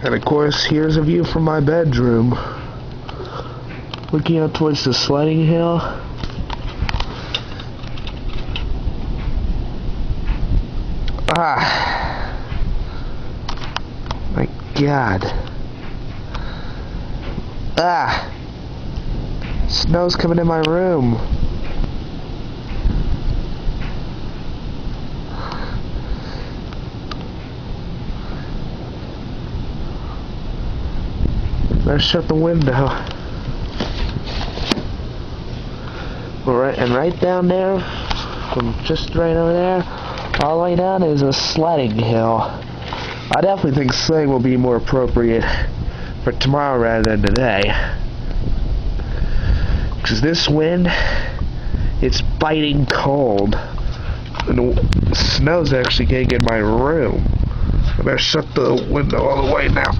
And of course, here's a view from my bedroom. Looking out towards the sledding hill. Ah. My God. Ah. Snow's coming in my room. Better shut the window. Right down there, from just right over there, all the way down is a sledding hill. I definitely think sledding will be more appropriate for tomorrow rather than today. Because this wind, it's biting cold. And the snow's actually getting in my room. I better shut the window all the way now.